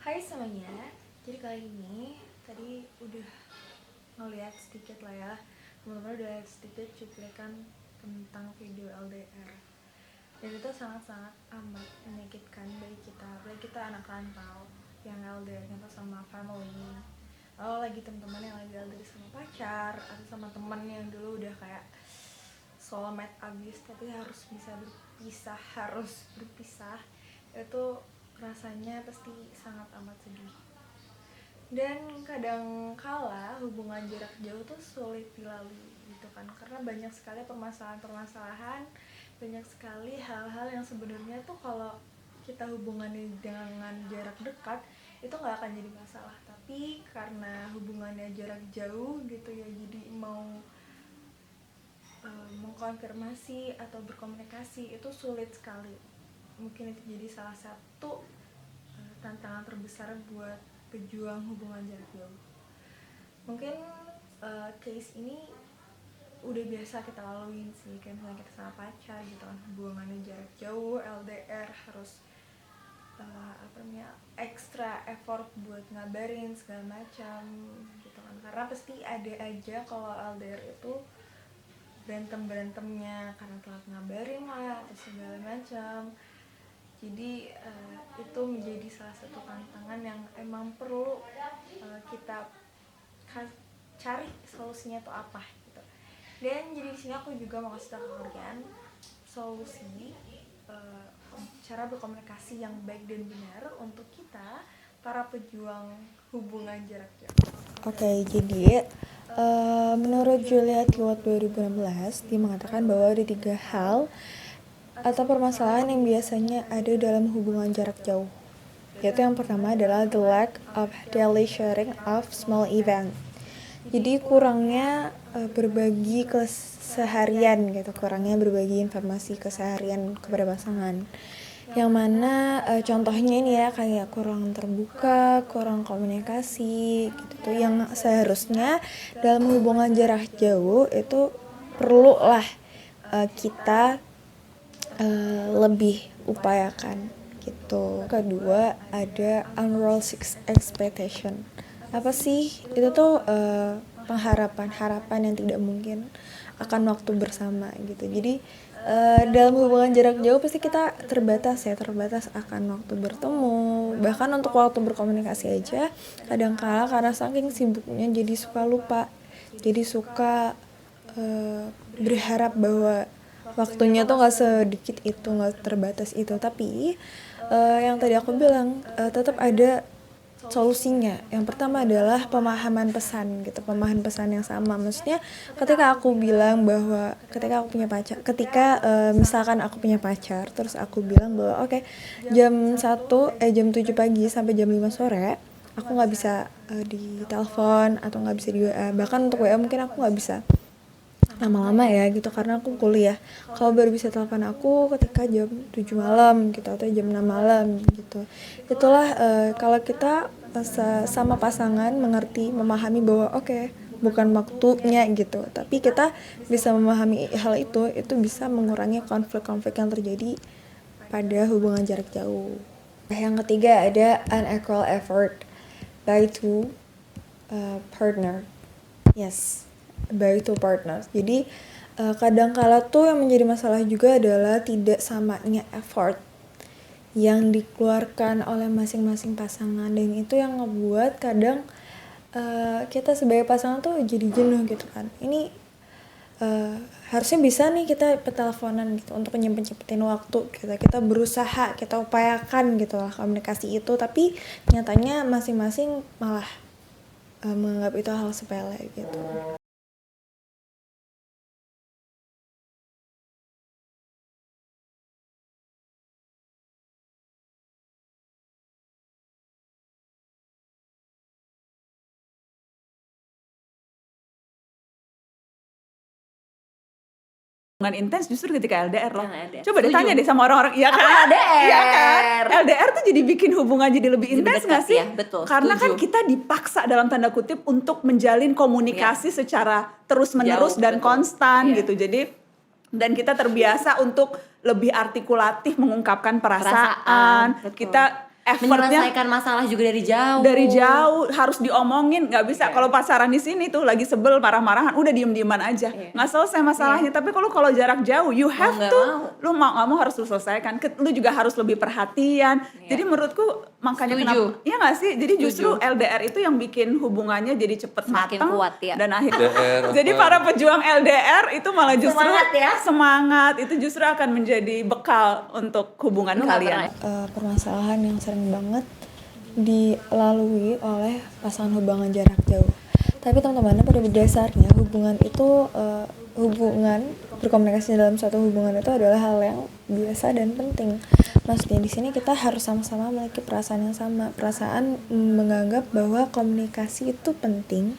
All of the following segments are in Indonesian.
Hai semuanya, jadi kali ini tadi udah ngeliat sedikit lah ya, teman-teman udah lihat sedikit cuplikan tentang video LDR. Dan itu sangat-sangat amat menyakitkan bagi kita anak rantau yang LDR-nya tuh sama family. Lalu lagi teman-teman yang lagi LDR sama pacar atau sama teman yang dulu udah kayak soulmate abis tapi harus berpisah, itu rasanya pasti sangat amat sedih. Dan kadang kala hubungan jarak jauh tuh sulit dilalui gitu kan, karena banyak sekali permasalahan-permasalahan, banyak sekali hal-hal yang sebenarnya tuh kalau kita hubungannya dengan jarak dekat itu nggak akan jadi masalah, tapi karena hubungannya jarak jauh gitu ya, jadi mau mengkonfirmasi atau berkomunikasi itu sulit sekali. Mungkin itu jadi salah satu tantangan terbesar buat pejuang hubungan jarak jauh. Mungkin case ini udah biasa kita laluin sih, kayak misalnya kita sama pacar gitu kan, hubungannya jarak jauh, LDR, harus extra effort buat ngabarin segala macam gitu kan, karena pasti ada aja kalau LDR itu berantemnya karena telat ngabarin lah atau segala macam. Jadi itu menjadi salah satu tantangan yang emang perlu kita cari solusinya tuh apa gitu. Dan jadi di sini aku juga mau kasih tahu kalian solusi cara berkomunikasi yang baik dan benar untuk kita para pejuang hubungan jarak jauh. Oke, jadi menurut Julia Keyword 2016, dia mengatakan bahwa ada 3 hal atau permasalahan yang biasanya ada dalam hubungan jarak jauh. Yaitu yang pertama adalah the lack of daily sharing of small event. Jadi kurangnya berbagi keseharian gitu, kurangnya berbagi informasi keseharian kepada pasangan. Yang mana contohnya ini ya, kayak kurang terbuka, kurang komunikasi gitu tuh, yang seharusnya dalam hubungan jarak jauh itu perlu lah kita lebih upayakan gitu. Kedua ada unrealistic expectation. Apa sih itu tuh? Pengharapan yang tidak mungkin akan waktu bersama gitu. Jadi dalam hubungan jarak jauh pasti kita terbatas akan waktu bertemu, bahkan untuk waktu berkomunikasi aja kadangkala karena saking sibuknya jadi suka lupa, jadi suka berharap bahwa waktunya tuh nggak sedikit itu, nggak terbatas itu. Tapi yang tadi aku bilang tetap ada solusinya. Yang pertama adalah pemahaman pesan gitu, pemahaman pesan yang sama. Maksudnya ketika aku bilang bahwa misalkan aku punya pacar, terus aku bilang bahwa oke, jam 7 pagi sampai jam 5 sore aku nggak bisa di telepon atau nggak bisa di WA, bahkan untuk WA mungkin aku nggak bisa lama-lama ya gitu karena aku kuliah. Kalau baru bisa telepon aku ketika jam 7 malam gitu atau jam 6 malam gitu. Itulah kalau kita sama pasangan memahami bahwa oke, bukan waktunya gitu. Tapi kita bisa memahami hal itu bisa mengurangi konflik-konflik yang terjadi pada hubungan jarak jauh. Yang ketiga ada unequal effort by two partner. Yes, by two partners. Jadi kadang kala tuh yang menjadi masalah juga adalah tidak samanya effort yang dikeluarkan oleh masing-masing pasangan, dan itu yang ngebuat kadang kita sebagai pasangan tuh jadi jenuh gitu kan. Ini harusnya bisa nih kita peteleponan gitu untuk nyempetin waktu, kita berusaha, kita upayakan gitu lah komunikasi itu, tapi nyatanya masing-masing malah menganggap itu hal sepele gitu. Hubungan intens justru ketika LDR loh. LDR. Coba deh Setuju. tanya deh sama orang-orang, iya kan? LDR. Iya kan? LDR tuh jadi bikin hubungan jadi lebih intens nggak sih? Ya, betul. Karena setuju. kan kita dipaksa dalam tanda kutip untuk menjalin komunikasi secara terus-menerus Jauh, dan betul. konstan Iya. gitu. Jadi dan kita terbiasa untuk lebih artikulatif mengungkapkan perasaan. Betul. Kita effortnya menyelesaikan masalah juga dari jauh harus diomongin, nggak bisa kalau pacaran di sini tuh lagi sebel marah-marahan udah diem-dieman aja nggak selesai masalahnya. Tapi kalau jarak jauh you have nggak to mau. lu mau nggak mau harus lu selesaikan. Lu juga harus lebih perhatian. Jadi menurutku makanya Setuju. kenapa ya nggak sih, jadi justru LDR itu yang bikin hubungannya jadi cepet Semakin matang kuat, ya. dan akhirnya LDR jadi apa? para pejuang LDR itu malah justru Semangat ya. semangat itu justru akan menjadi bekal untuk hubungan Lu nggak kalian. Permasalahan yang sering banget dilalui oleh pasangan hubungan jarak jauh. Tapi teman-teman, pada dasarnya hubungan itu hubungan berkomunikasi dalam suatu hubungan itu adalah hal yang biasa dan penting. Maksudnya di sini kita harus sama-sama memiliki perasaan yang sama. Perasaan menganggap bahwa komunikasi itu penting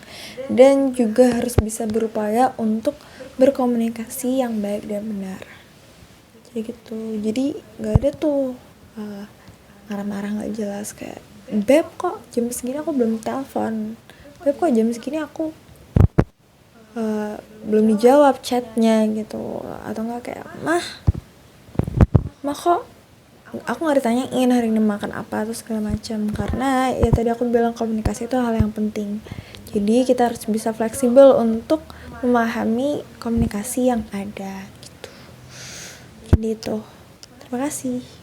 dan juga harus bisa berupaya untuk berkomunikasi yang baik dan benar. Jadi gitu. Jadi nggak ada tuh marah-marah nggak jelas kayak, Beb kok jam segini aku belum telepon, Beb kok jam segini aku belum dijawab chatnya gitu, atau enggak kayak mah kok aku nggak ditanyain hari ini makan apa atau segala macam. Karena ya tadi aku bilang komunikasi itu hal yang penting, jadi kita harus bisa fleksibel untuk memahami komunikasi yang ada gitu. Jadi itu, terima kasih.